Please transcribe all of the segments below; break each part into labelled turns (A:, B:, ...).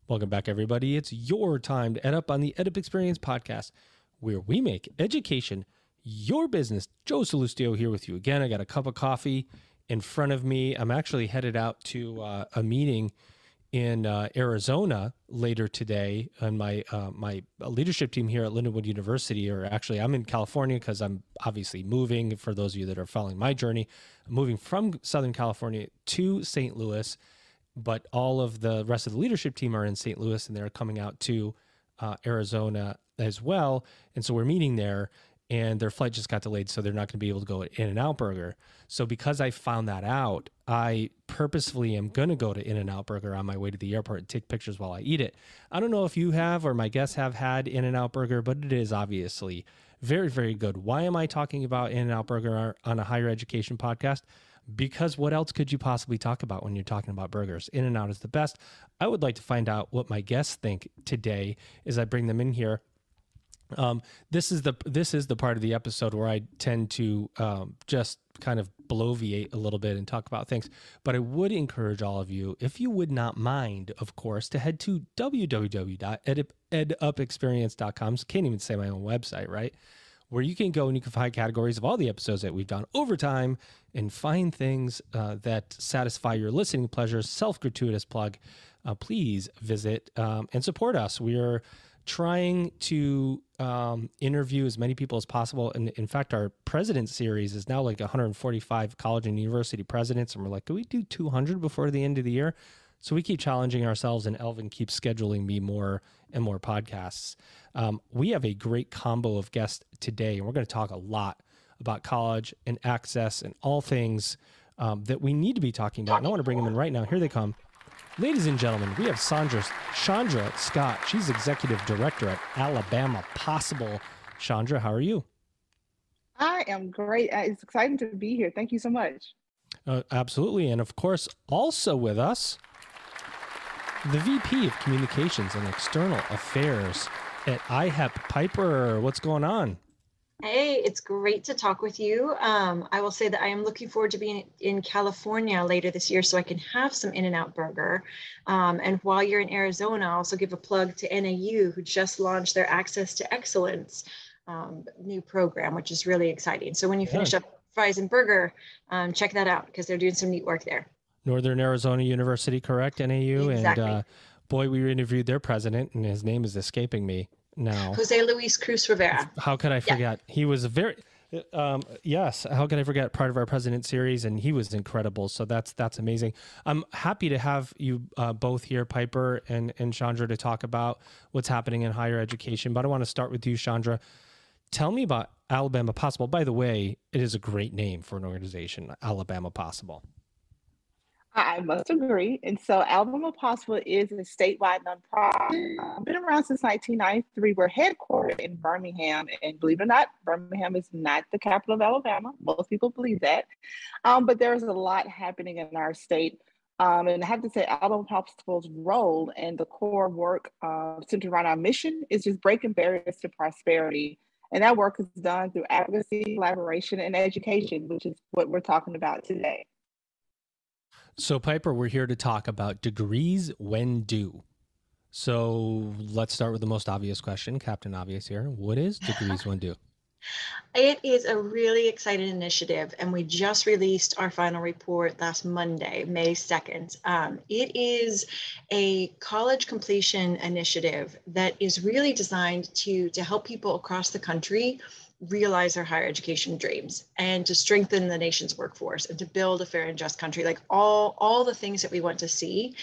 A: Welcome back, everybody. It's your time to EdUp on the EdUp Experience podcast, where we make education your business. Joe Salustio here with you again. I got a cup of coffee in front of me. I'm actually headed out to a meeting in Arizona later today, and my leadership team here at Lindenwood University, or actually I'm in California because I'm obviously moving. For those of you that are following my journey, I'm moving from Southern California to St. Louis, but all of the rest of the leadership team are in St. Louis, and they're coming out to Arizona as well. And so we're meeting there, and their flight just got delayed, so they're not going to be able to go to In-N-Out Burger. So because I found that out, I purposefully am going to go to In-N-Out Burger on my way to the airport and take pictures while I eat it. I don't know if you have or my guests have had In-N-Out Burger, but it is obviously very, very good. Why am I talking about In-N-Out Burger on a higher education podcast? Because what else could you possibly talk about when you're talking about burgers? In-N-Out is the best. I would like to find out what my guests think today as I bring them in here. This is the part of the episode where I tend to just kind of bloviate a little bit and talk about things. But I would encourage all of you, if you would not mind, of course, to head to www.edupexperience.com. Can't even say my own website, right? Where you can go and you can find categories of all the episodes that we've done over time and find things that satisfy your listening pleasures. Self-gratuitous plug. Please visit and support us. We are trying to interview as many people as possible. And in fact, our president series is now like 145 college and university presidents. And we're like, can we do 200 before the end of the year? So we keep challenging ourselves, and Elvin keeps scheduling me more and more podcasts. We have a great combo of guests today, and we're going to talk a lot about college and access and all things that we need to be talking about. And I want to bring them in right now. Here they come. Ladies and gentlemen, we have Chandra Scott. She's Executive Director at Alabama Possible. Chandra, how are you?
B: I am great. It's exciting to be here. Thank you so much.
A: Absolutely. And of course, also with us, the VP of Communications and External Affairs at IHEP, Piper. What's going on?
C: Hey, it's great to talk with you. I will say that I am looking forward to being in California later this year so I can have some In-N-Out Burger. And while you're in Arizona, I'll also give a plug to NAU, who just launched their Access to Excellence new program, which is really exciting. So when you finish up fries and burger, check that out because they're doing some neat work there.
A: Northern Arizona University, correct? NAU.
C: Exactly.
A: And boy, we interviewed their president, and his name is escaping me now.
C: Jose Luis Cruz Rivera.
A: How could I forget? Yeah. He was a very, yes. How could I forget? Part of our president series, and he was incredible. So that's amazing. I'm happy to have you both here, Piper and Chandra, to talk about what's happening in higher education. But I want to start with you, Chandra. Tell me about Alabama Possible. By the way, it is a great name for an organization, Alabama Possible.
B: I must agree. And so Alabama Possible is a statewide nonprofit. Been around since 1993. We're headquartered in Birmingham. And believe it or not, Birmingham is not the capital of Alabama. Most people believe that. But there's a lot happening in our state. And I have to say, Alabama Possible's role and the core work centered around our mission is just breaking barriers to prosperity. And that work is done through advocacy, collaboration, and education, which is what we're talking about today.
A: So, Piper, we're here to talk about degrees when due. So let's start with the most obvious question, Captain Obvious here. What is degrees when due?
C: It is a really exciting initiative, and we just released our final report last Monday, May 2nd. It is a college completion initiative that is really designed to help people across the country realize their higher education dreams and to strengthen the nation's workforce and to build a fair and just country, like all the things that we want to see.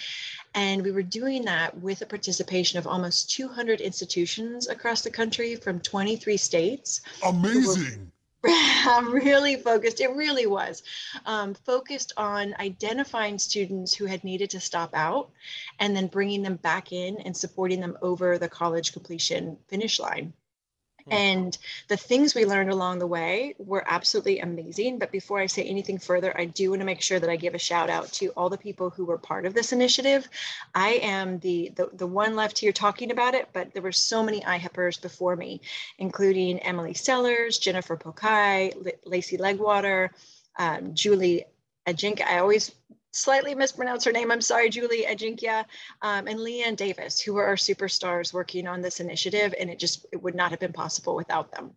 C: And we were doing that with the participation of almost 200 institutions across the country from 23 states.
D: Amazing.
C: Really focused. It really was focused on identifying students who had needed to stop out and then bringing them back in and supporting them over the college completion finish line. And the things we learned along the way were absolutely amazing. But before I say anything further, I do want to make sure that I give a shout out to all the people who were part of this initiative. I am the one left here talking about it, but there were so many IHEPers before me, including Emily Sellers, Jennifer Pokai, Lacey Legwater, Julie Ajink. I always slightly mispronounce her name. I'm sorry, Julie Ajinkia, and Leanne Davis, who are our superstars working on this initiative. And it would not have been possible without them.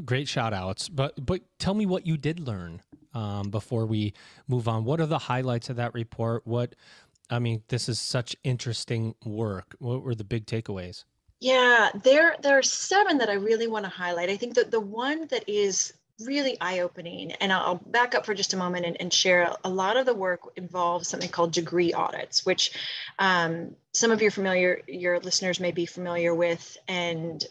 A: Great shout outs. But tell me what you did learn before we move on. What are the highlights of that report? This is such interesting work. What were the big takeaways?
C: Yeah, there are 7 that I really want to highlight. I think that the one that is really eye-opening, and I'll back up for just a moment and share a lot of the work involves something called degree audits, which some of your listeners may be familiar with, and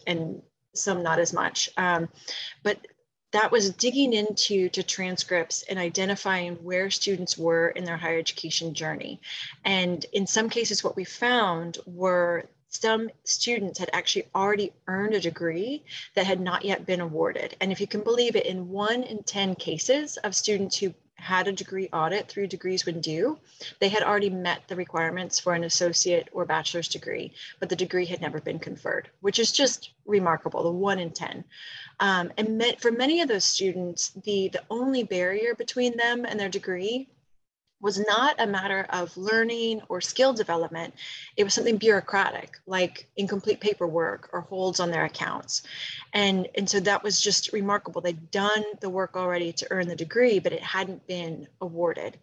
C: some not as much. But that was digging into transcripts and identifying where students were in their higher education journey. And in some cases, what we found were some students had actually already earned a degree that had not yet been awarded. And if you can believe it, in 1 in 10 cases of students who had a degree audit through Degrees When Due, they had already met the requirements for an associate or bachelor's degree, but the degree had never been conferred, which is just remarkable, the 1 in 10. For many of those students, the only barrier between them and their degree was not a matter of learning or skill development. It was something bureaucratic, like incomplete paperwork or holds on their accounts. And so that was just remarkable. They'd done the work already to earn the degree, but it hadn't been awarded.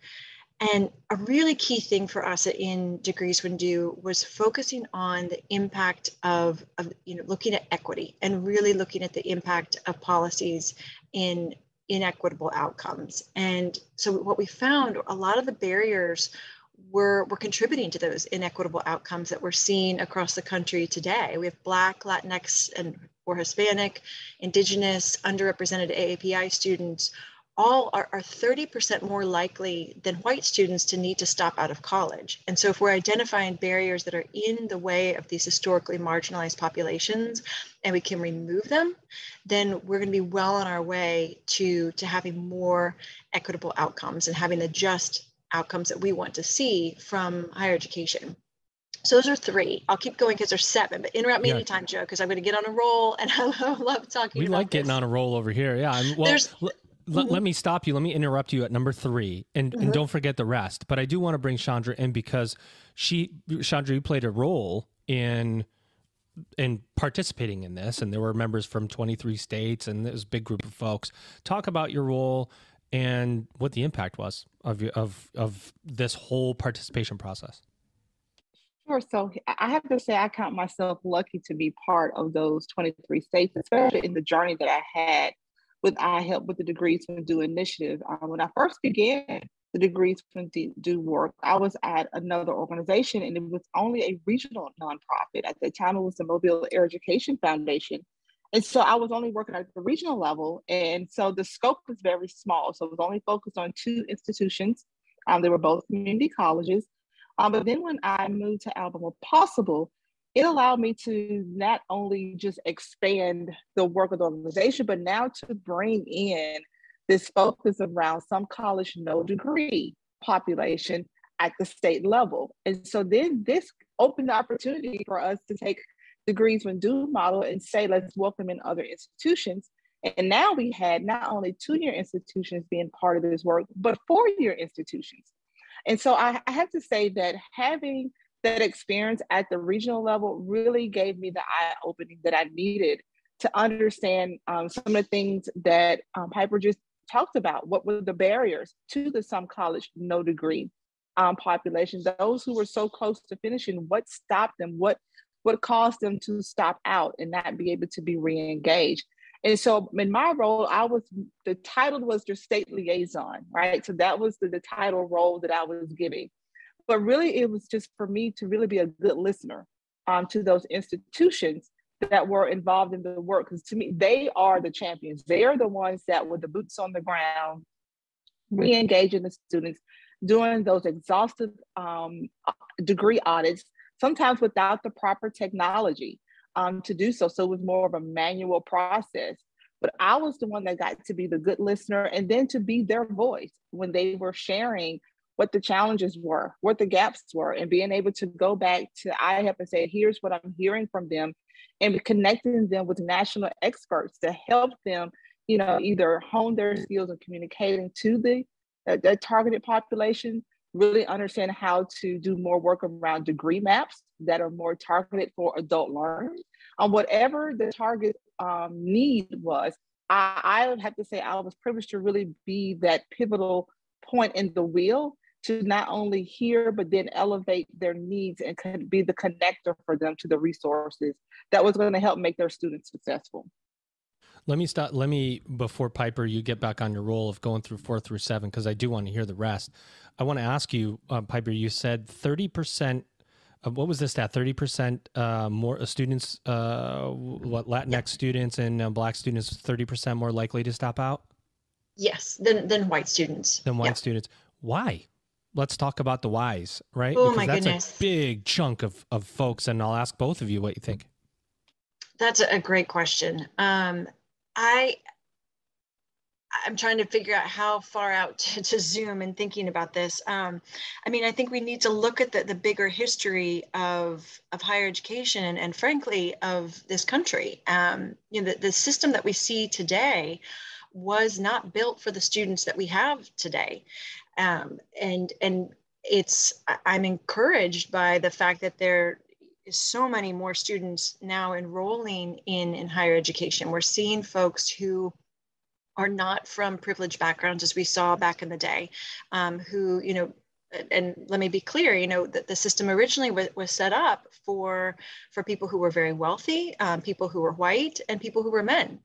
C: And a really key thing for us in Degrees When Due was focusing on the impact of looking at equity and really looking at the impact of policies in inequitable outcomes. And so what we found, a lot of the barriers were contributing to those inequitable outcomes that we're seeing across the country today. We have Black, Latinx, or Hispanic, Indigenous, underrepresented AAPI students, all are 30% more likely than white students to need to stop out of college. And so if we're identifying barriers that are in the way of these historically marginalized populations and we can remove them, then we're going to be well on our way to having more equitable outcomes and having the just outcomes that we want to see from higher education. So those are 3. I'll keep going because there's 7, but interrupt me anytime, Joe, because I'm going to get on a roll and I love talking
A: We
C: about
A: like getting on a roll over here. Yeah. Let me stop you. Let me interrupt you at number 3 and don't forget the rest. But I do want to bring Chandra in because Chandra, you played a role in participating in this, and there were members from 23 states and it was a big group of folks. Talk about your role and what the impact was of this whole participation process.
B: Sure. So I have to say, I count myself lucky to be part of those 23 states, especially in the journey that I had with iHelp with the Degrees When Due initiative. When I first began the Degrees When Due work, I was at another organization and it was only a regional nonprofit. At the time, it was the Mobile Air Education Foundation. And so I was only working at the regional level. And so the scope was very small. So it was only focused on 2 institutions. They were both community colleges. But then when I moved to Alabama Possible, it allowed me to not only just expand the work of the organization, but now to bring in this focus around some college no degree population at the state level. And so then this opened the opportunity for us to take Degrees When Due model and say, let's welcome in other institutions. And now we had not only 2-year institutions being part of this work, but 4-year institutions. And so I have to say that having that experience at the regional level really gave me the eye opening that I needed to understand some of the things that Piper just talked about. What were the barriers to the some college no degree population? Those who were so close to finishing, what stopped them? What caused them to stop out and not be able to be re-engaged? And so in my role, the title was your state liaison, right? So that was the title role that I was giving. But really, it was just for me to really be a good listener to those institutions that were involved in the work. Because to me, they are the champions. They are the ones that were the boots on the ground, re-engaging the students, doing those exhaustive degree audits, sometimes without the proper technology to do so. So it was more of a manual process. But I was the one that got to be the good listener and then to be their voice when they were sharing what the challenges were, what the gaps were, and being able to go back to iHelp and say, here's what I'm hearing from them, and connecting them with national experts to help them, either hone their skills of communicating to the that targeted population, really understand how to do more work around degree maps that are more targeted for adult learners. Whatever the target need was, I would have to say I was privileged to really be that pivotal point in the wheel to not only hear, but then elevate their needs and could be the connector for them to the resources that was going to help make their students successful.
A: Let me, before Piper, you get back on your role of going through 4 through 7, because I do want to hear the rest. I want to ask you, Piper, you said 30%, what was the stat? 30% more students, Latinx students and Black students, 30% more likely to stop out?
C: Yes, than white students.
A: Than white students. Why? Let's talk about the whys, right?
C: Oh,
A: because
C: my
A: that's
C: goodness.
A: a big chunk of folks, and I'll ask both of you what you think.
C: That's a great question. I'm trying to figure out how far out to zoom in thinking about this. I mean, I think we need to look at the bigger history of higher education and frankly, of this country. You know, the system that we see today was not built for the students that we have today. And I'm encouraged by the fact that there is so many more students now enrolling in higher education. We're seeing folks who are not from privileged backgrounds, as we saw back in the day, who, you know, and let me be clear, you know, that the system originally was set up for people who were very wealthy, people who were white, and people who were men.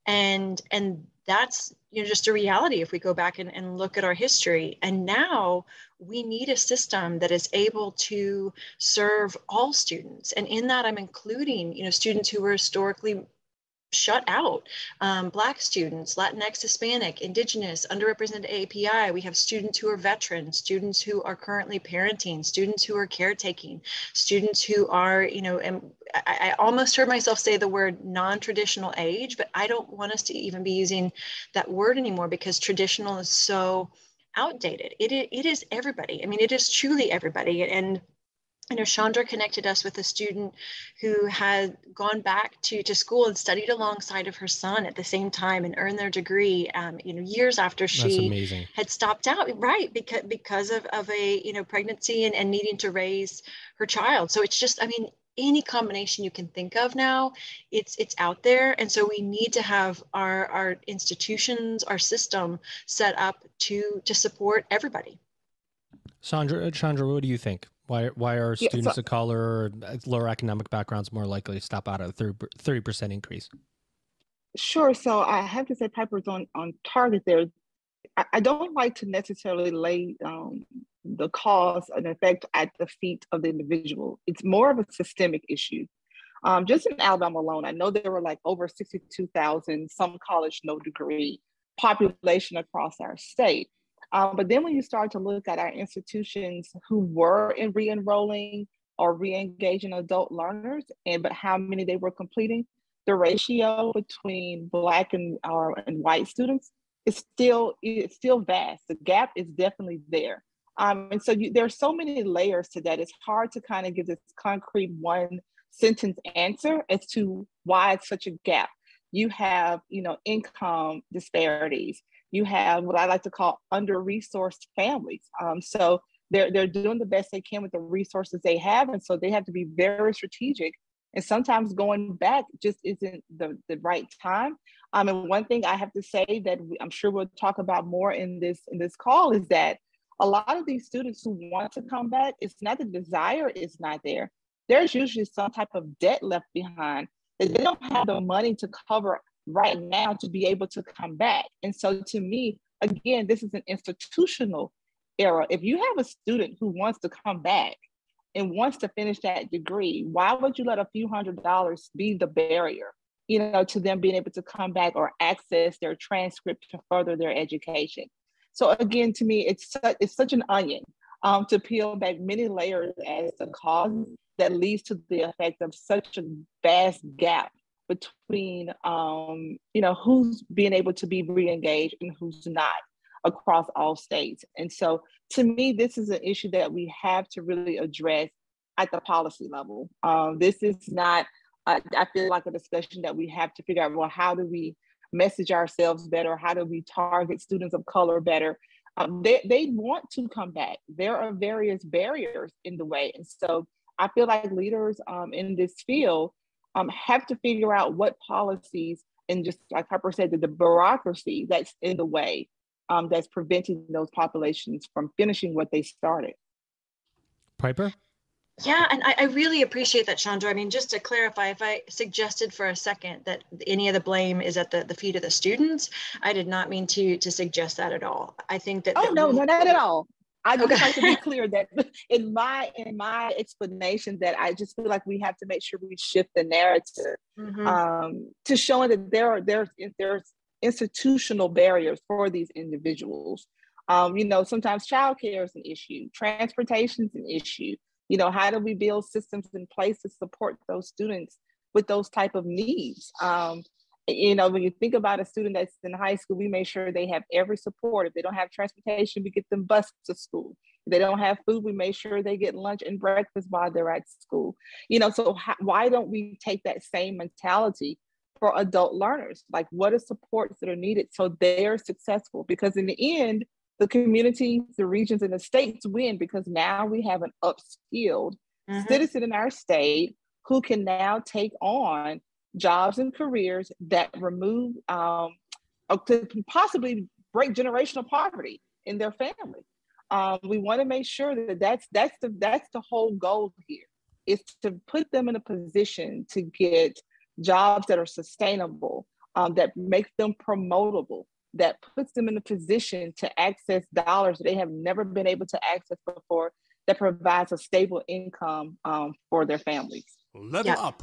C: And that's, you know, just a reality if we go back and look at our history. And now we need a system that is able to serve all students. And in that, I'm including, you know, students who were historically shut out, Black students, Latinx, Hispanic, Indigenous, underrepresented API. We have students who are veterans, students who are currently parenting, students who are caretaking, students who are, you know, and I almost heard myself say the word non-traditional age, but I don't want us to even be using that word anymore because traditional is so outdated. It is everybody. I mean, it is truly everybody. And I know Chandra connected us with a student who had gone back to school and studied alongside of her son at the same time and earned their degree, you know, years after she had stopped out, right? Because of a, you know, pregnancy and needing to raise her child. So it's just, I mean, any combination you can think of now, it's out there. And so we need to have our institutions, our system set up to support everybody.
A: Chandra, what do you think? Why are students of color or lower economic backgrounds more likely to stop out at a 30% increase?
B: Sure. So I have to say Piper's on target there. I don't like to necessarily lay the cause and effect at the feet of the individual. It's more of a systemic issue. Just in Alabama alone, I know there were like over 62,000, some college, no degree population across our state. But then when you start to look at our institutions who were re-enrolling or re-engaging adult learners, but how many they were completing, the ratio between Black and white students is still vast. The gap is definitely there. And so there's so many layers to that. It's hard to kind of give this concrete one sentence answer as to why it's such a gap. You have, you know, income disparities. You have what I like to call under-resourced families. So they're doing the best they can with the resources they have. And so they have to be very strategic. And sometimes going back just isn't the right time. And one thing I have to say that I'm sure we'll talk about more in this call is that a lot of these students who want to come back, it's not the desire is not there. There's usually some type of debt left behind that they don't have the money to cover right now to be able to come back. And so to me, again, this is an institutional era. If you have a student who wants to come back and wants to finish that degree, why would you let a few $100s be the barrier, you know, to them being able to come back or access their transcript to further their education? So again, to me, it's such an onion to peel back many layers as the cause that leads to the effect of such a vast gap between, you know, who's being able to be re-engaged and who's not across all states. And so to me, this is an issue that we have to really address at the policy level. This is not, I feel like a discussion that we have to figure out, well, how do we message ourselves better? How do we target students of color better? They want to come back. There are various barriers in the way. And so I feel like leaders in this field have to figure out what policies, and just like Harper said, the bureaucracy that's in the way, that's preventing those populations from finishing what they started.
A: Piper?
C: Yeah, and I really appreciate that, Chandra. I mean, just to clarify, if I suggested for a second that any of the blame is at the feet of the students, I did not mean to suggest that at all. I think that—
B: no, not at all. I just like to be clear that in my explanation, that I just feel like we have to make sure we shift the narrative to showing that there's institutional barriers for these individuals. Sometimes childcare is an issue, transportation is an issue. How do we build systems in place to support those students with those type of needs? When you think about a student that's in high school, we make sure they have every support. If they don't have transportation, we get them bused to school. If they don't have food, we make sure they get lunch and breakfast while they're at school. So why don't we take that same mentality for adult learners? Like, what are supports that are needed so they're successful? Because in the end, the communities, the regions, and the states win, because now we have an upskilled citizen in our state who can now take on jobs and careers that remove, could possibly break generational poverty in their family. We want to make sure that that's the whole goal here, is to put them in a position to get jobs that are sustainable, that make them promotable, that puts them in a position to access dollars that they have never been able to access before, that provides a stable income for their families.
D: Level up.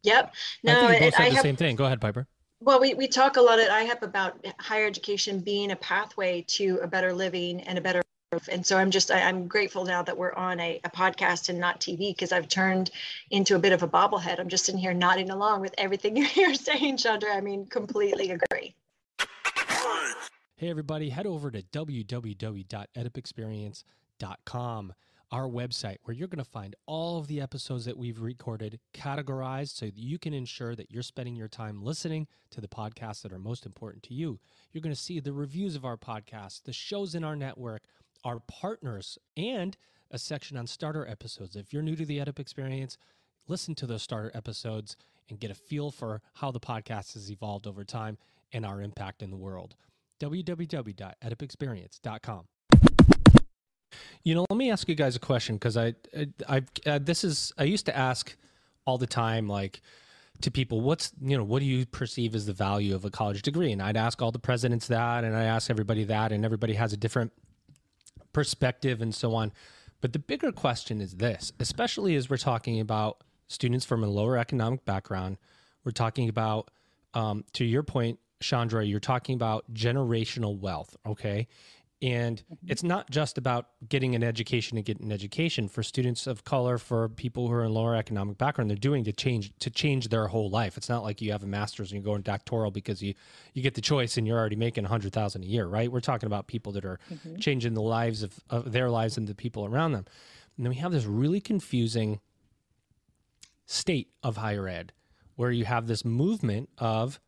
C: Yep. No,
A: I think you both said the same thing. Go ahead, Piper.
C: Well, we talk a lot at IHEP about higher education being a pathway to a better living and a better life. And so I'm grateful now that we're on a podcast and not TV, because I've turned into a bit of a bobblehead. I'm just sitting here nodding along with everything you're saying, Chandra. I mean, completely agree.
A: Hey, everybody, head over to www.edupexperience.com, our website, where you're going to find all of the episodes that we've recorded categorized so that you can ensure that you're spending your time listening to the podcasts that are most important to you. You're going to see the reviews of our podcasts, the shows in our network, our partners, and a section on starter episodes. If you're new to the EdUp Experience, listen to those starter episodes and get a feel for how the podcast has evolved over time and our impact in the world. www.edupexperience.com. Let me ask you guys a question, because I used to ask all the time, like, to people, what do you perceive as the value of a college degree? And I'd ask all the presidents that, and I ask everybody that, and everybody has a different perspective and so on. But the bigger question is this, especially as we're talking about students from a lower economic background. We're talking about, to your point, Chandra, you're talking about generational wealth, okay? And it's not just about getting an education to get an education. For students of color, for people who are in lower economic background, they're doing to change their whole life. It's not like you have a master's and you go in doctoral because you get the choice and you're already making $100,000 a year, right? We're talking about people that are changing the lives of their lives and the people around them. And then we have this really confusing state of higher ed, where you have this movement of,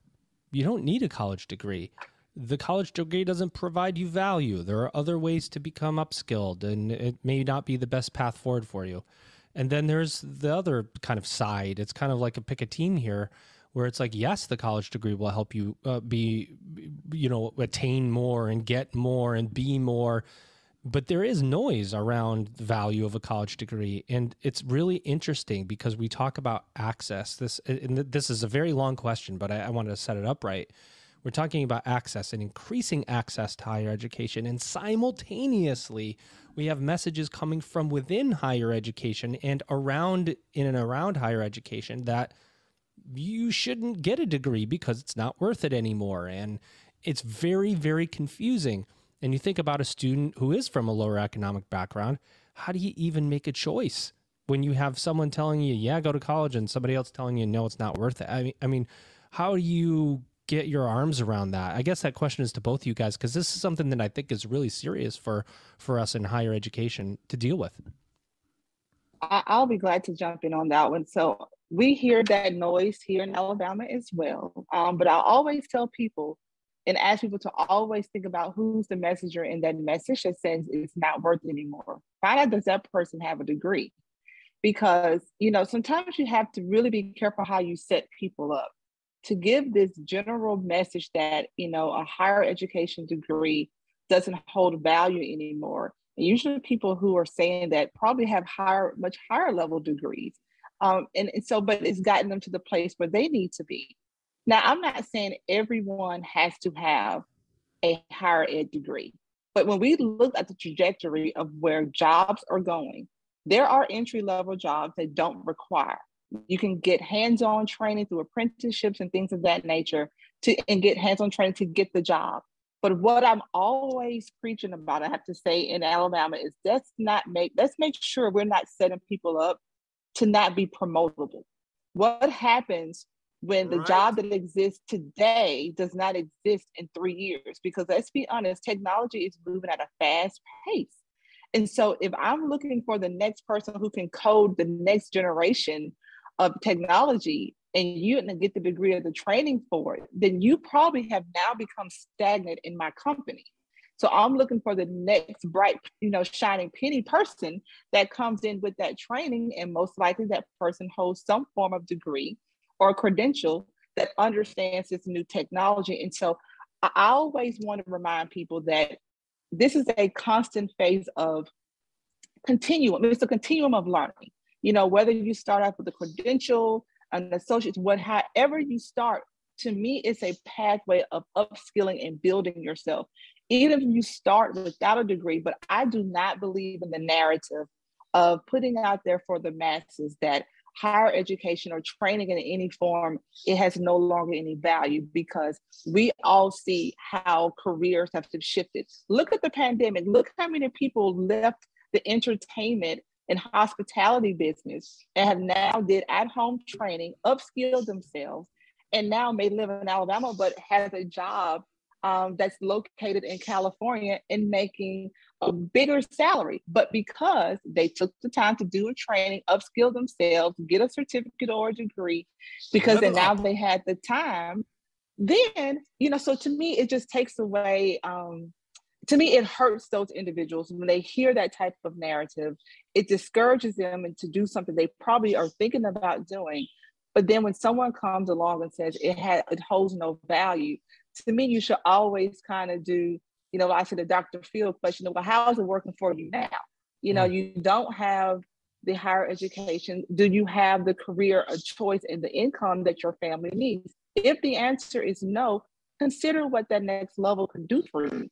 A: you don't need a college degree. The college degree doesn't provide you value. There are other ways to become upskilled, and it may not be the best path forward for you. And then there's the other kind of side. It's kind of like pick a team here, where it's like, yes, the college degree will help you attain more and get more and be more. But there is noise around the value of a college degree. And it's really interesting because we talk about access. This is a very long question, but I wanted to set it up right. We're talking about access and increasing access to higher education. And simultaneously, we have messages coming from within higher education and around higher education that you shouldn't get a degree because it's not worth it anymore. And it's very, very confusing. And you think about a student who is from a lower economic background, how do you even make a choice when you have someone telling you, yeah, go to college, and somebody else telling you, no, it's not worth it? I mean, how do you get your arms around that? I guess that question is to both of you guys, because this is something that I think is really serious for us in higher education to deal with.
B: I'll be glad to jump in on that one. So we hear that noise here in Alabama as well. But I always tell people, and ask people to always think about who's the messenger in that message that says it's not worth it anymore. Find out, does that person have a degree? Because, sometimes you have to really be careful how you set people up to give this general message that, a higher education degree doesn't hold value anymore. And usually people who are saying that probably have much higher level degrees. But it's gotten them to the place where they need to be. Now, I'm not saying everyone has to have a higher ed degree, but when we look at the trajectory of where jobs are going, there are entry-level jobs that don't require. You can get hands-on training through apprenticeships and things of that nature and get hands-on training to get the job. But what I'm always preaching about, I have to say, in Alabama is let's make sure we're not setting people up to not be promotable. What happens when the job that exists today does not exist in 3 years? Because let's be honest, technology is moving at a fast pace. And so if I'm looking for the next person who can code the next generation of technology, and you didn't get the degree of the training for it, then you probably have now become stagnant in my company. So I'm looking for the next bright, shining penny person that comes in with that training. And most likely that person holds some form of degree or credential that understands this new technology. And so I always want to remind people that this is a constant phase of continuum. It's a continuum of learning. Whether you start off with a credential, an associate, however you start, to me, it's a pathway of upskilling and building yourself. Even if you start without a degree, but I do not believe in the narrative of putting out there for the masses that higher education or training in any form, it has no longer any value, because we all see how careers have shifted. Look at the pandemic. Look how many people left the entertainment and hospitality business and have now did at-home training, upskilled themselves, and now may live in Alabama, but has a job that's located in California and making a bigger salary. But because they took the time to do a training, upskill themselves, get a certificate or a degree, because then now they had the time, then, so to me, it just takes away, to me, it hurts those individuals when they hear that type of narrative. It discourages them to do something they probably are thinking about doing. But then when someone comes along and says it holds no value, to me, you should always kind of do, I said the Dr. Phil question, well, how is it working for you now? You don't have the higher education. Do you have the career of choice and the income that your family needs? If the answer is no, consider what that next level can do for you.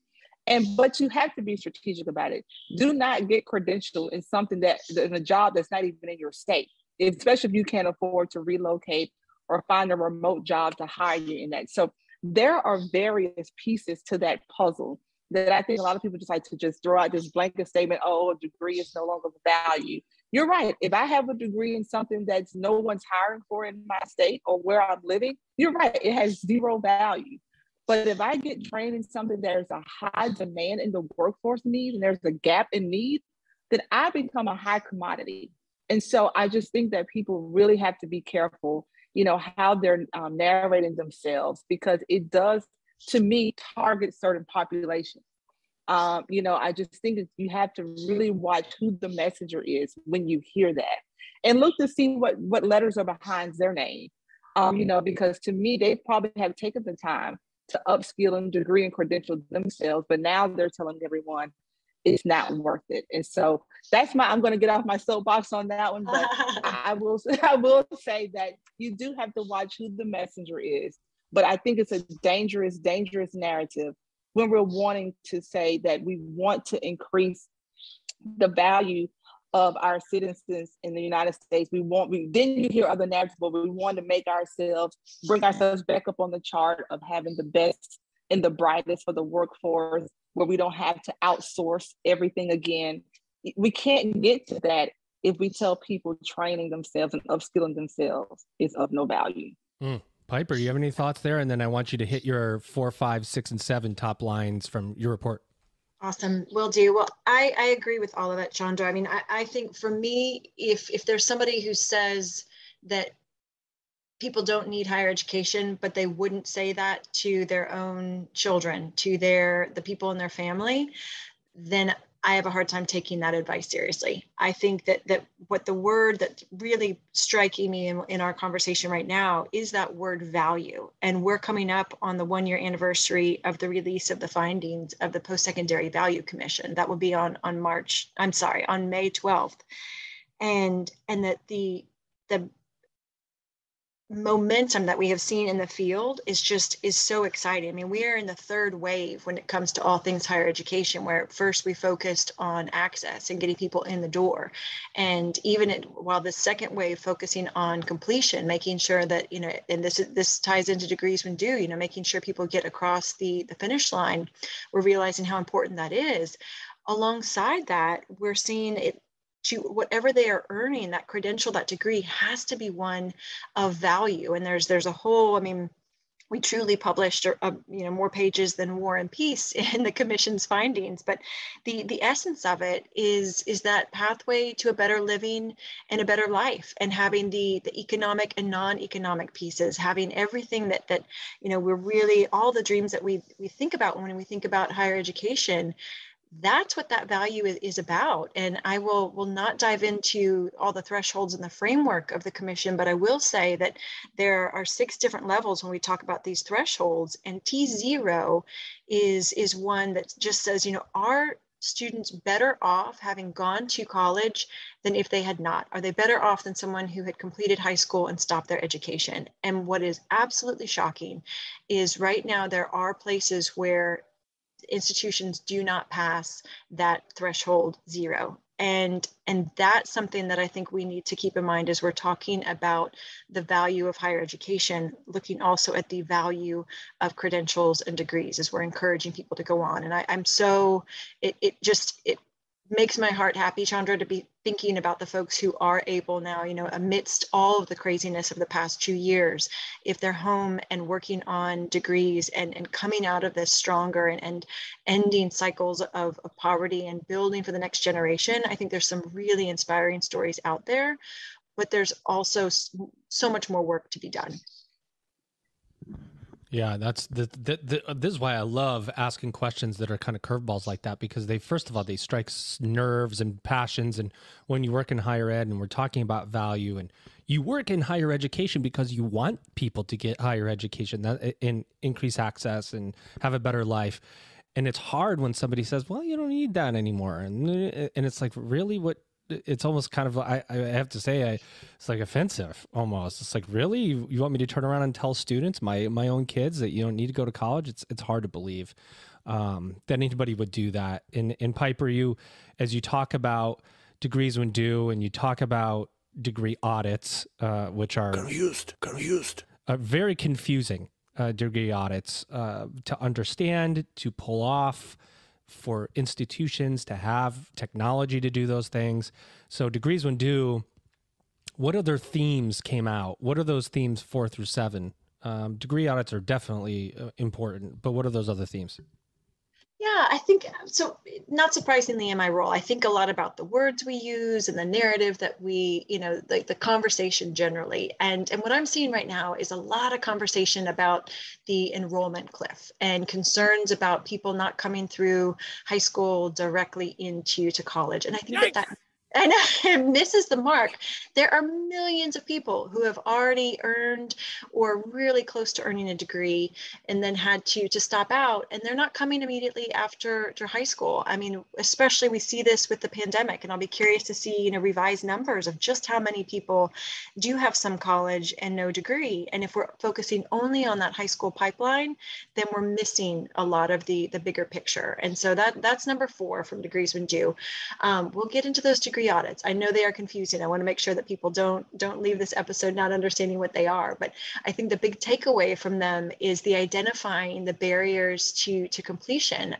B: But you have to be strategic about it. Do not get credentialed in something in a job that's not even in your state, especially if you can't afford to relocate or find a remote job to hire you in that. So there are various pieces to that puzzle that I think a lot of people just like to just throw out this blanket statement, oh, a degree is no longer value. You're right. If I have a degree in something that's no one's hiring for in my state or where I'm living, you're right. It has zero value. But if I get trained in something there's a high demand in the workforce need and there's a gap in need, then I become a high commodity. And so I just think that people really have to be careful, how they're narrating themselves, because it does, to me, target certain populations. I just think that you have to really watch who the messenger is when you hear that, and look to see what letters are behind their name. Because to me, they probably have taken the time to upskill and degree and credential themselves, but now they're telling everyone it's not worth it. And so I'm going to get off my soapbox on that one, but I will say that you do have to watch who the messenger is. But I think it's a dangerous, dangerous narrative when we're wanting to say that we want to increase the value of our citizens in the United States. Then you hear other narratives, but we want to bring ourselves back up on the chart of having the best and the brightest for the workforce, where we don't have to outsource everything again. We can't get to that if we tell people training themselves and upskilling themselves is of no value.
A: Piper, you have any thoughts there? And then I want you to hit your 4, 5, 6, and 7 top lines from your report.
C: Awesome. Will do. Well, I agree with all of that, Chandra. I mean, I think for me, if there's somebody who says that people don't need higher education, but they wouldn't say that to their own children, to the people in their family, then I have a hard time taking that advice seriously. I think that what the word that's really striking me in our conversation right now is that word value. And we're coming up on the 1-year anniversary of the release of the findings of the Post-Secondary Value Commission. That will be on May 12th. And that the momentum that we have seen in the field is so exciting. I mean, we are in the third wave when it comes to all things higher education, where at first we focused on access and getting people in the door. And even while the second wave focusing on completion, making sure that, and this ties into degrees when due, making sure people get across the finish line, we're realizing how important that is. Alongside that, we're seeing it, to whatever they are earning, that credential, that degree has to be one of value. And there's a whole, we truly published more pages than War and Peace in the commission's findings, but the essence of it is that pathway to a better living and a better life, and having the economic and non-economic pieces, having everything that we're really, all the dreams that we think about when we think about higher education. That's what that value is about. And I will not dive into all the thresholds and the framework of the commission, but I will say that there are 6 different levels when we talk about these thresholds. And T0 is one that just says, are students better off having gone to college than if they had not? Are they better off than someone who had completed high school and stopped their education? And what is absolutely shocking is right now there are places where institutions do not pass that threshold 0. And that's something that I think we need to keep in mind as we're talking about the value of higher education, looking also at the value of credentials and degrees as we're encouraging people to go on. And it makes my heart happy, Chandra, to be thinking about the folks who are able now, amidst all of the craziness of the past 2 years, if they're home and working on degrees and coming out of this stronger and ending cycles of poverty and building for the next generation. I think there's some really inspiring stories out there, but there's also so much more work to be done.
A: Yeah, that's this is why I love asking questions that are kind of curveballs like that, because first of all, they strike nerves and passions. And when you work in higher ed and we're talking about value, and you work in higher education because you want people to get higher education and increase access and have a better life. And it's hard when somebody says, well, you don't need that anymore. And it's like, really, what? It's almost kind of, I have to say, it's like offensive almost. It's like, really, you want me to turn around and tell students, my own kids, that you don't need to go to college? It's hard to believe that anybody would do that. In Piper, as you talk about degrees when due, and you talk about degree audits, which are confused, very confusing degree audits to understand, to pull off, for institutions to have technology to do those things. So degrees when due, what other themes came out? What are those themes 4 through 7? Degree audits are definitely important, but what are those other themes?
C: Yeah, I think so. Not surprisingly, in my role, I think a lot about the words we use and the narrative that we, the conversation generally. And what I'm seeing right now is a lot of conversation about the enrollment cliff and concerns about people not coming through high school directly into college. And I think that and it misses the mark. There are millions of people who have already earned or really close to earning a degree and then had to stop out, and they're not coming immediately after high school. I mean, especially we see this with the pandemic, and I'll be curious to see, revised numbers of just how many people do have some college and no degree. And if we're focusing only on that high school pipeline, then we're missing a lot of the bigger picture. And so that's number 4 from degrees when due. We'll get into those degree audits. I know they are confusing. I want to make sure that people don't leave this episode not understanding what they are. But I think the big takeaway from them is the identifying the barriers to completion.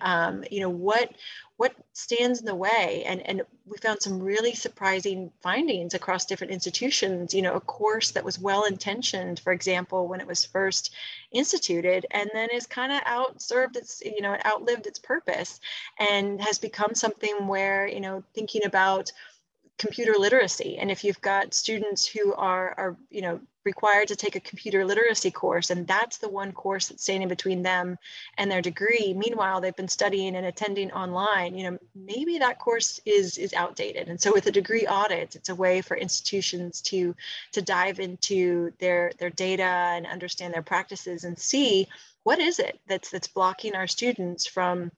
C: What stands in the way? And we found some really surprising findings across different institutions. A course that was well-intentioned, for example, when it was first instituted, and then is kind of outlived its purpose and has become something where, thinking about computer literacy. And if you've got students who are required to take a computer literacy course, and that's the one course that's standing between them and their degree, meanwhile, they've been studying and attending online, maybe that course is outdated. And so with a degree audit, it's a way for institutions to dive into their data and understand their practices and see what is it that's blocking our students from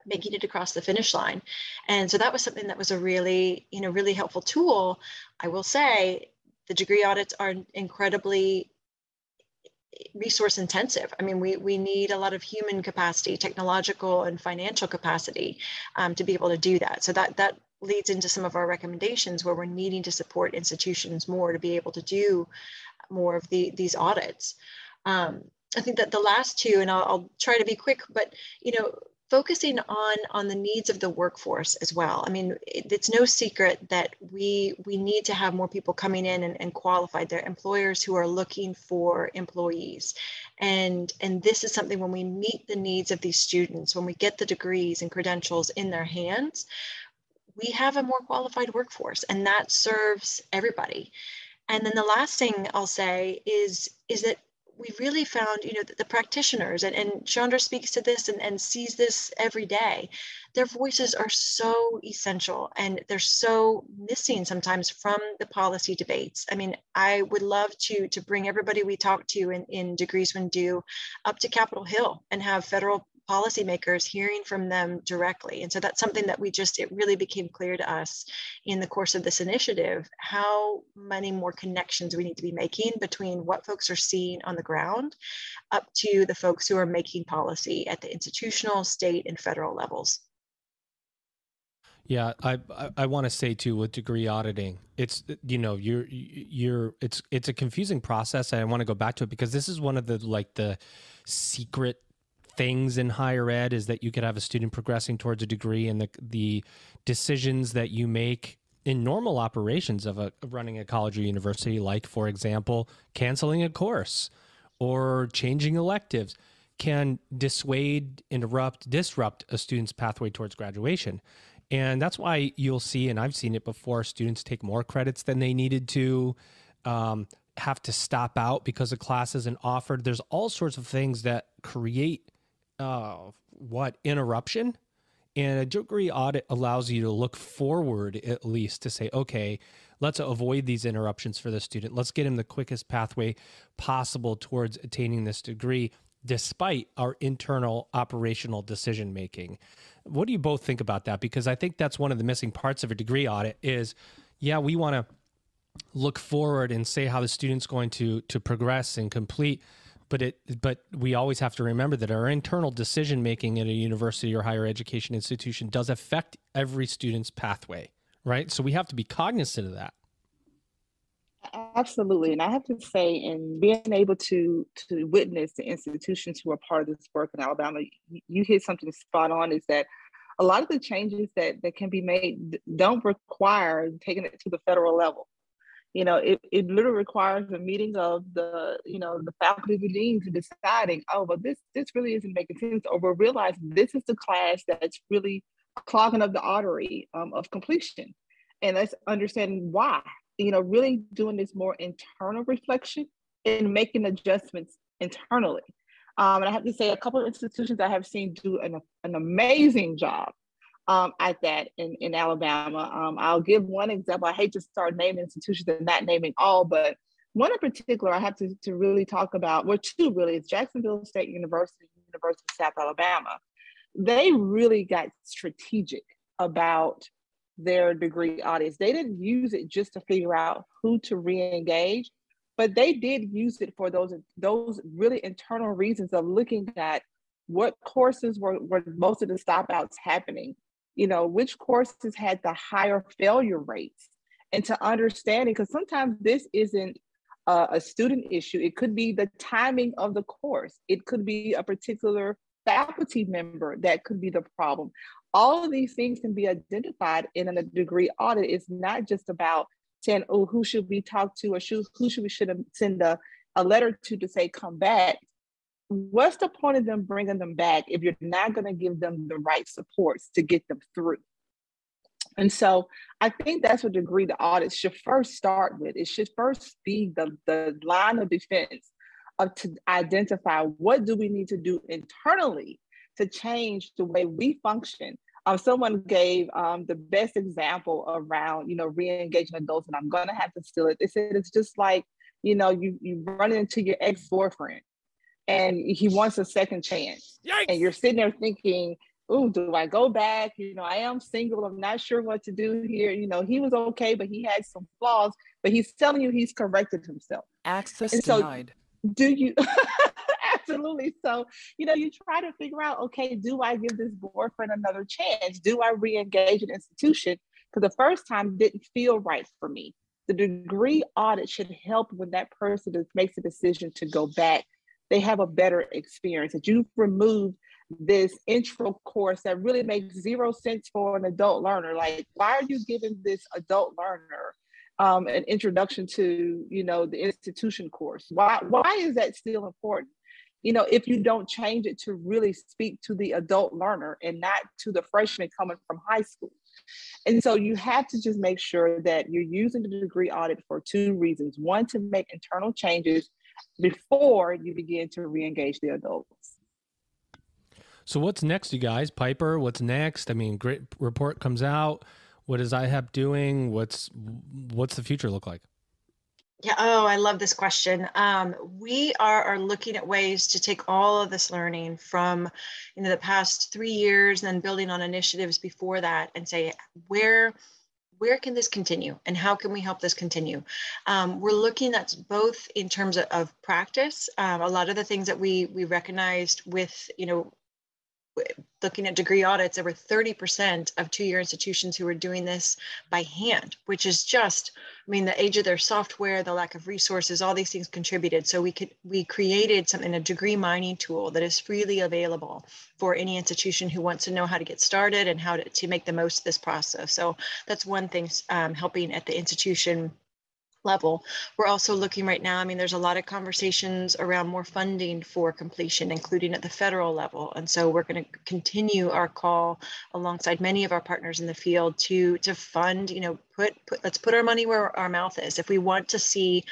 C: making it across the finish line. And so that was something that was a really helpful tool. I will say the degree audits are incredibly resource intensive. I mean, we need a lot of human capacity, technological and financial capacity to be able to do that. So that leads into some of our recommendations where we're needing to support institutions more to be able to do more of these audits. I think that the last two, and I'll try to be quick, but focusing on the needs of the workforce as well. I mean, it's no secret that we need to have more people coming in and qualified. They're employers who are looking for employees. And this is something when we meet the needs of these students, when we get the degrees and credentials in their hands, we have a more qualified workforce, and that serves everybody. And then the last thing I'll say is that we really found, the practitioners, and Chandra speaks to this and sees this every day, their voices are so essential and they're so missing sometimes from the policy debates. I mean, I would love to bring everybody we talk to in Degrees When Due up to Capitol Hill and have federal policymakers hearing from them directly. And so that's something that it really became clear to us in the course of this initiative, how many more connections we need to be making between what folks are seeing on the ground up to the folks who are making policy at the institutional, state, and federal levels.
A: Yeah, I want to say too, with degree auditing, it's it's a confusing process, and I want to go back to it because this is one of the secret things in higher ed is that you could have a student progressing towards a degree, and the decisions that you make in normal operations of running a college or university, like, for example, canceling a course or changing electives, can dissuade, disrupt a student's pathway towards graduation. And that's why you'll see, and I've seen it before, students take more credits than they needed to, have to stop out because a class isn't offered. There's all sorts of things that create interruption. And a degree audit allows you to look forward, at least, to say, okay, let's avoid these interruptions for the student. Let's get him the quickest pathway possible towards attaining this degree, despite our internal operational decision making. What do you both think about that? Because I think that's one of the missing parts of a degree audit is, yeah, we want to look forward and say how the student's going to progress and complete, but we always have to remember that our internal decision making at a university or higher education institution does affect every student's pathway, right? So we have to be cognizant of that.
B: Absolutely. And I have to say, in being able to witness the institutions who are part of this work in Alabama, you hit something spot on, is that a lot of the changes that can be made don't require taking it to the federal level. It literally requires a meeting of the faculty, the deans, and deciding, oh, well, this really isn't making sense, or we'll realize this is the class that's really clogging up the artery of completion. And let's understand why. Really doing this more internal reflection and making adjustments internally. And I have to say, a couple of institutions I have seen do an amazing job at that in Alabama. I'll give one example. I hate to start naming institutions and not naming all, but one in particular I have to really talk about, well, two really, it's Jacksonville State University, University of South Alabama. They really got strategic about their degree audits. They didn't use it just to figure out who to re-engage, but they did use it for those really internal reasons of looking at what courses were most of the stop-outs happening, which courses had the higher failure rates, and to understanding, because sometimes this isn't a student issue. It could be the timing of the course. It could be a particular faculty member that could be the problem. All of these things can be identified in a degree audit. It's not just about saying, oh, who should we talk to, or who should we send a letter to say, come back. What's the point of them bringing them back if you're not going to give them the right supports to get them through? And so I think that's what degree the audit should first start with. It should first be the line of defense of to identify what do we need to do internally to change the way we function. Someone gave the best example around, re-engaging adults, and I'm going to have to steal it. They said it's just like, you run into your ex-boyfriend and he wants a second chance. Yikes! And you're sitting there thinking, oh, do I go back? I am single. I'm not sure what to do here. He was okay, but he had some flaws, but he's telling you he's corrected himself.
D: Access denied.
B: Do you? Absolutely. So, you try to figure out, okay, do I give this boyfriend another chance? Do I re-engage an institution? Because the first time didn't feel right for me. The degree audit should help when that person makes a decision to go back. They have a better experience. That you've removed this intro course that really makes zero sense for an adult learner. Like, why are you giving this adult learner an introduction to, the institution course? Why is that still important? If you don't change it to really speak to the adult learner and not to the freshman coming from high school. And so you have to just make sure that you're using the degree audit for two reasons. One, to make internal changes before you begin to re-engage the adults.
A: So what's next, you guys? Piper, what's next? I mean, great report comes out. What is IHEP doing? What's the future look like?
C: Yeah. Oh, I love this question. We are looking at ways to take all of this learning from the past 3 years, and then building on initiatives before that, and say, where can this continue, and how can we help this continue? We're looking at both in terms of practice. A lot of the things that we recognized with, looking at degree audits, there were 30% of two-year institutions who were doing this by hand, which is just, the age of their software, the lack of resources, all these things contributed. So we created a degree mining tool that is freely available for any institution who wants to know how to get started and how to make the most of this process. So that's one thing, helping at the institution level. We're also looking right now, there's a lot of conversations around more funding for completion, including at the federal level. And so we're going to continue our call alongside many of our partners in the field to fund, let's put our money where our mouth is. If we want to see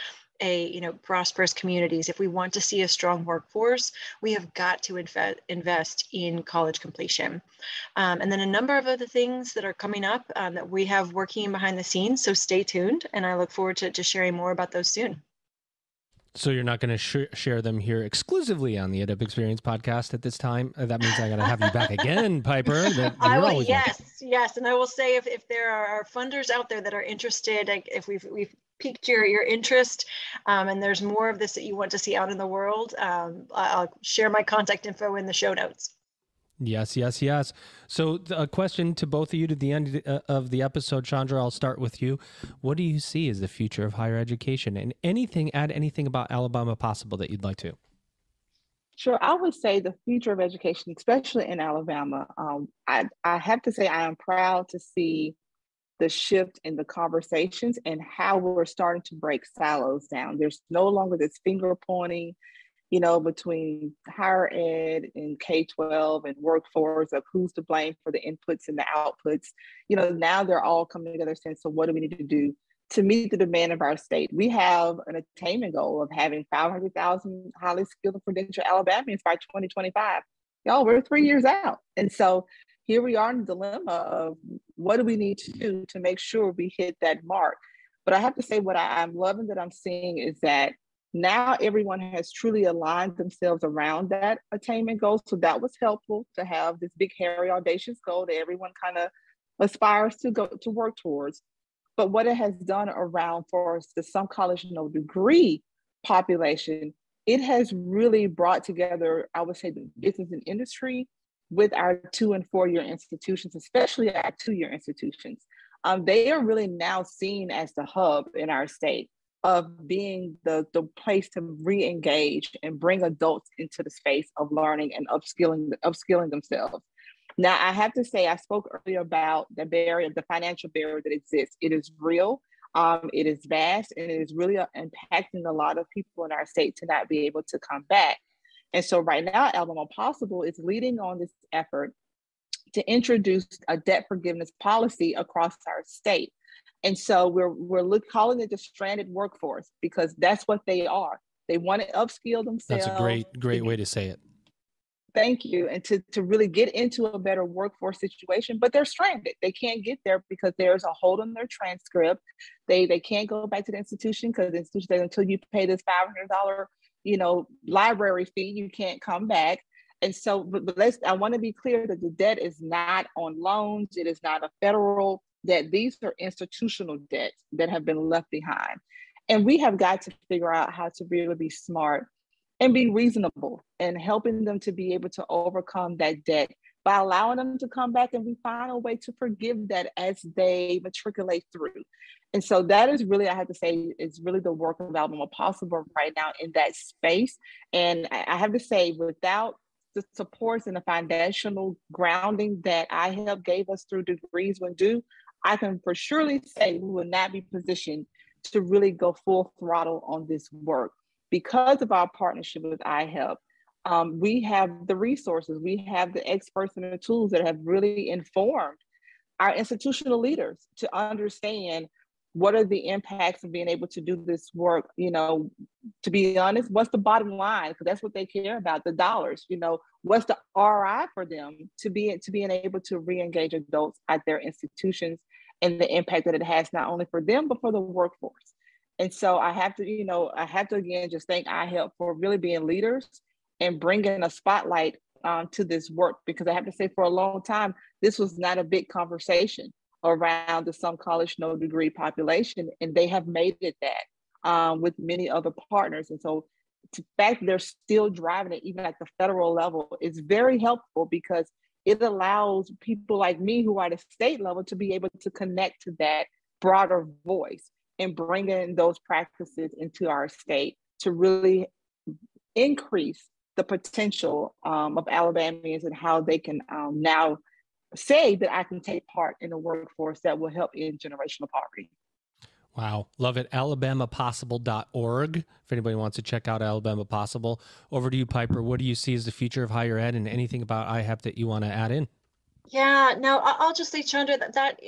C: prosperous communities, if we want to see a strong workforce, we have got to invest in college completion. And then a number of other things that are coming up that we have working behind the scenes. So stay tuned, and I look forward to sharing more about those soon.
A: So you're not going to share them here exclusively on the EdUp Experience podcast at this time? That means I got to have you back again, Piper.
C: Yes. And I will say, if there are funders out there that are interested, if we've piqued your interest, and there's more of this that you want to see out in the world, I'll share my contact info in the show notes.
A: Yes. So a question to both of you to the end of the episode. Chandra, I'll start with you. What do you see as the future of higher education, and add anything about Alabama Possible that you'd like to?
B: Sure. I would say the future of education, especially in Alabama, I have to say I am proud to see the shift in the conversations and how we're starting to break silos down. There's no longer this finger pointing, between higher ed and K-12 and workforce of who's to blame for the inputs and the outputs. Now they're all coming together saying, so what do we need to do to meet the demand of our state? We have an attainment goal of having 500,000 highly skilled and credentialed Alabamians by 2025. Y'all, we're 3 years out. And so here we are in the dilemma of what do we need to do to make sure we hit that mark. But I have to say, what I'm loving that I'm seeing is that now everyone has truly aligned themselves around that attainment goal. So that was helpful to have this big, hairy, audacious goal that everyone kind of aspires to work towards. But what it has done around for the some college no degree population, it has really brought together, I would say, the business and industry with our 2 and 4 year institutions, especially our 2-year institutions. They are really now seen as the hub in our state of being the place to re-engage and bring adults into the space of learning and upskilling themselves. Now, I have to say, I spoke earlier about the barrier, the financial barrier that exists. It is real, it is vast, and it is really impacting a lot of people in our state to not be able to come back. And so right now, Alabama Possible is leading on this effort to introduce a debt forgiveness policy across our state. And so we're calling it the stranded workforce, because that's what they are. They want to upskill themselves.
A: That's a great way to say it.
B: Thank you. And to really get into a better workforce situation, but they're stranded. They can't get there because there's a hold on their transcript. They can't go back to the institution, because the institution says, until you pay this $500, library fee, you can't come back. And so, but I want to be clear that the debt is not on loans. It is not a federal debt. These are institutional debts that have been left behind. And we have got to figure out how to really be smart and be reasonable, and helping them to be able to overcome that debt by allowing them to come back, and we find a way to forgive that as they matriculate through. And so that is really, I have to say, it's really the work of Alabama Possible right now in that space. And I have to say, without the supports and the foundational grounding that iHelp gave us through Degrees When Due, I can for surely say we will not be positioned to really go full throttle on this work. Because of our partnership with iHelp, we have the resources, we have the experts and the tools that have really informed our institutional leaders to understand what are the impacts of being able to do this work. To be honest, what's the bottom line? Because that's what they care about, the dollars. What's the ROI for them to being able to re-engage adults at their institutions, and the impact that it has not only for them, but for the workforce. And so I have to again just thank iHelp for really being leaders and bringing a spotlight to this work, because I have to say, for a long time, this was not a big conversation around the some college, no degree population, and they have made it that with many other partners. And so the fact that they're still driving it, even at the federal level, is very helpful, because it allows people like me who are at a state level to be able to connect to that broader voice and bring in those practices into our state to really increase the potential of Alabamians, and how they can now say that I can take part in a workforce that will help end generational poverty.
A: Wow. Love it. alabamapossible.org. If anybody wants to check out Alabama Possible. Over to you, Piper. What do you see as the future of higher ed, and anything about iHelp that you want to add in?
C: Yeah, no, I'll just say, Chandra, that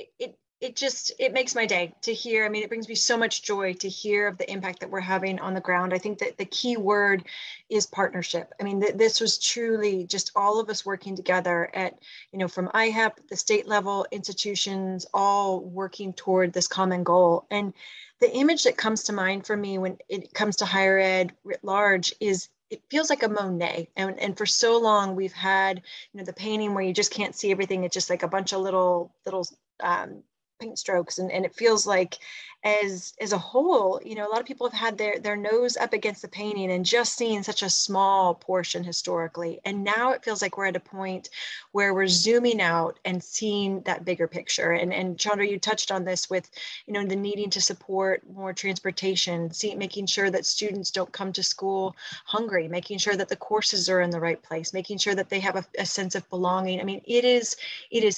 C: it makes my day to hear. I mean, it brings me so much joy to hear of the impact that we're having on the ground. I think that the key word is partnership. I mean, this was truly just all of us working together from IHEP, the state level institutions, all working toward this common goal. And the image that comes to mind for me when it comes to higher ed writ large is, it feels like a Monet. And for so long we've had, the painting where you just can't see everything. It's just like a bunch of little paint strokes. And it feels like as a whole, a lot of people have had their nose up against the painting and just seen such a small portion historically. And now it feels like we're at a point where we're zooming out and seeing that bigger picture. And Chandra, you touched on this with, the needing to support more transportation, making sure that students don't come to school hungry, making sure that the courses are in the right place, making sure that they have a sense of belonging. I mean, it is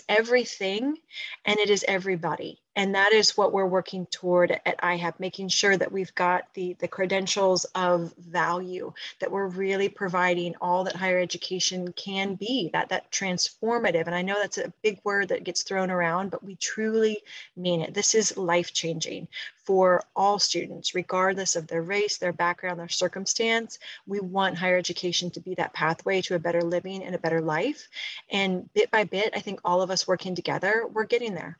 C: everything, and it is everybody. And that is what we're working toward at IHEP, making sure that we've got the credentials of value, that we're really providing all that higher education can be, that transformative. And I know that's a big word that gets thrown around, but we truly mean it. This is life-changing for all students, regardless of their race, their background, their circumstance. We want higher education to be that pathway to a better living and a better life. And bit by bit, I think all of us working together, we're getting there.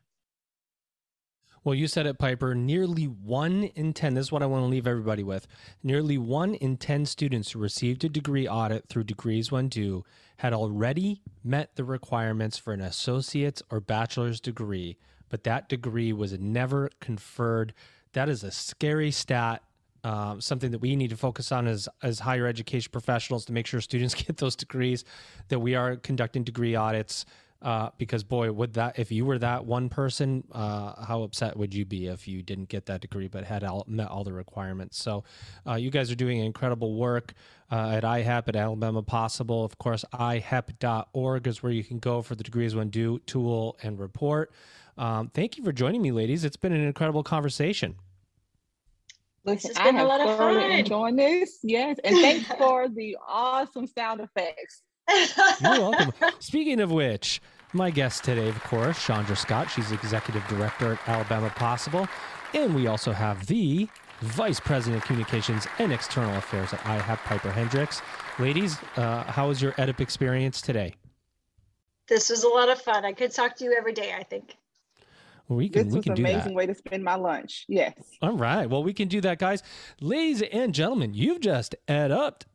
A: Well, you said it, Piper. Nearly 1 in 10, this is what I want to leave everybody with. Nearly 1 in 10 students who received a degree audit through Degrees When Due had already met the requirements for an associate's or bachelor's degree, but that degree was never conferred. That is a scary stat. Something that we need to focus on as higher education professionals to make sure students get those degrees, that we are conducting degree audits. Because boy, if you were that one person, how upset would you be if you didn't get that degree but had met all the requirements? So you guys are doing incredible work at IHEP, at Alabama Possible. Of course, ihep.org is where you can go for the Degrees When Due tool and report. Thank you for joining me, ladies. It's been an incredible conversation.
B: Listen,
C: It's been a lot of fun.
B: Enjoying this. Yes. And thanks for the awesome sound effects.
A: You're welcome. Speaking of which, My guest today, of course, Chandra Scott. She's Executive Director at Alabama Possible. And we also have the Vice President of Communications and External Affairs at IHAP, Piper Hendricks. Ladies, how was your EdUp experience today?
C: This was a lot of fun. I could talk to you every day, I think.
B: This was an amazing way to spend my lunch. Yes.
A: All right. Well, we can do that, guys. Ladies and gentlemen, you've just EdUp'd